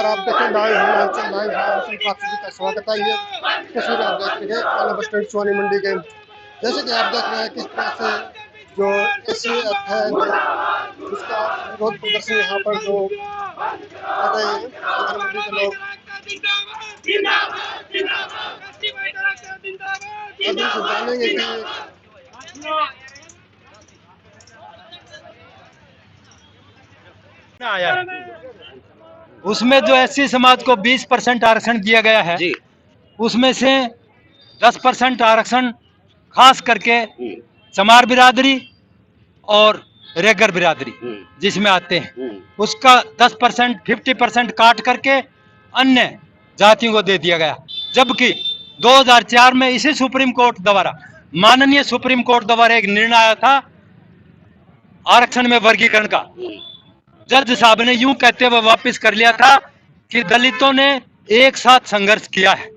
नमस्कार, आप देखें लाइव हिमाचल लाइव आप सभी का स्वागत है। ये तस्वीर आप देख रहे हैं काला बस स्टैंड सोनी मंडी के। जैसे कि आप देख रहे हैं किस तरह से जो एसएएफ है जो उसका विरोध प्रदर्शन यहाँ पर जो कर रहे हैं सोनी मंडी के लोग। अभी से जानेंगे कि आया है उसमें जो एससी समाज को 20% आरक्षण दिया गया है जी। उसमें से 10% आरक्षण खास करके चमार बिरादरी और रेगर बिरादरी जिसमें आते हैं उसका 10% 50% काट करके अन्य जातियों को दे दिया गया। जबकि 2004 में इसी सुप्रीम कोर्ट द्वारा माननीय सुप्रीम कोर्ट द्वारा एक निर्णय आया था आरक्षण में वर्गीकरण का। जज साहब ने यूं कहते हुए वापस कर लिया था कि दलितों ने एक साथ संघर्ष किया है,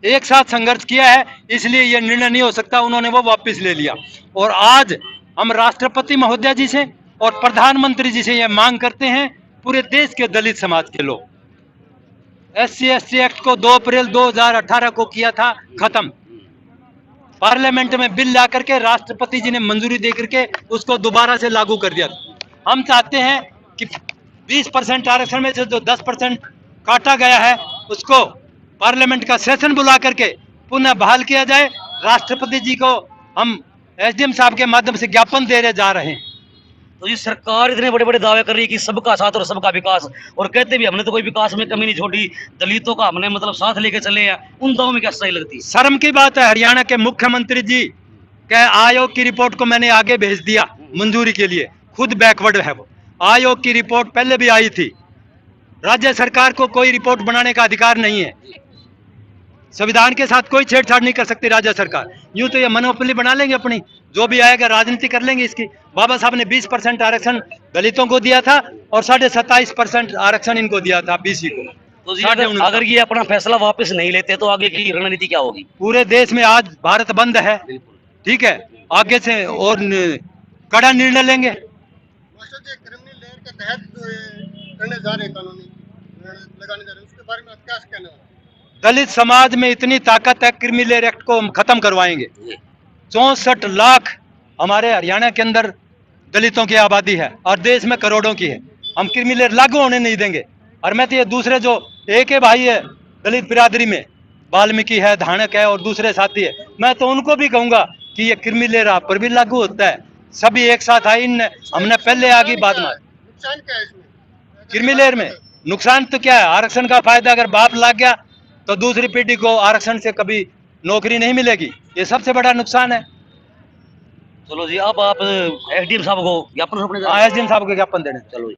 एक साथ संघर्ष किया है, इसलिए यह निर्णय नहीं हो सकता। उन्होंने वो वापस ले लिया। और आज हम राष्ट्रपति महोदय जी से और प्रधानमंत्री जी से यह मांग करते हैं, पूरे देश के दलित समाज के लोग, SC/ST एक्ट को 2 अप्रैल 2018 को किया था खत्म। पार्लियामेंट में बिल ला करके राष्ट्रपति जी ने मंजूरी दे करके उसको दोबारा से लागू कर दिया। हम चाहते हैं कि 20% आरक्षण में से जो 10% काटा गया है उसको पार्लियामेंट का सेशन बुला करके पुनः बहाल किया जाए। राष्ट्रपति जी को हम SDM साहब के माध्यम से ज्ञापन दे रहे जा रहे हैं। तो ये सरकार इतने बड़े बड़े दावे कर रही है कि सबका साथ और सबका विकास, और कहते भी हमने तो कोई विकास में कमी नहीं छोड़ी, दलितों का हमने मतलब साथ लेके चले हैं। उन दावों में क्या सही लगती है? शर्म की बात है। हरियाणा के मुख्यमंत्री जी के आयोग की रिपोर्ट को मैंने आगे भेज दिया मंजूरी के लिए, खुद बैकवर्ड है वो। आयोग की रिपोर्ट पहले भी आई थी। राज्य सरकार को कोई रिपोर्ट बनाने का अधिकार नहीं है। संविधान के साथ कोई छेड़छाड़ नहीं कर सकती राज्य सरकार। यूं तो ये मोनोपोली बना लेंगे अपनी, जो भी आएगा राजनीति कर लेंगे इसकी। बाबा साहब ने 20% आरक्षण दलितों को दिया था और 27.5% आरक्षण इनको दिया था BC को। तो अगर ये अपना फैसला वापस नहीं लेते तो आगे की रणनीति क्या होगी? पूरे देश में आज भारत बंद है, ठीक है, आगे से और कड़ा निर्णय लेंगे। क्रिमिनल लेयर के तहत जो करने जा रहे कानूनी लगाने जा रहे हैं उसके बारे में आप क्या कहना है? दलित समाज में इतनी ताकत है, क्रिमिनल लेयर एक्ट को हम खत्म करवाएंगे। 64 लाख हमारे हरियाणा के अंदर दलितों की आबादी है और देश में करोड़ों की है। हम क्रिमिनल लेयर लागू होने नहीं देंगे। और मैं तो ये दूसरे जो एक ही भाई है दलित बिरादरी में, वाल्मीकि है, धानक है और दूसरे साथी है, मैं तो उनको भी कहूंगा कि ये क्रिमिनल लेयर आप पर भी लागू होता है। सभी एक साथ आई, हमने पहले आगे बाद में। नुकसान क्या है इसमें? क्रिमिनल लेयर में नुकसान तो क्या है? आरक्षण का फायदा अगर बाप लाग गया तो दूसरी पीढ़ी को आरक्षण से कभी नौकरी नहीं मिलेगी। ये सबसे बड़ा नुकसान है। चलो जी, अब आप SDM साहब को ज्ञापन सौंपने जा रहे हैं? SDM साहब को ज्ञापन देने। चलो जी।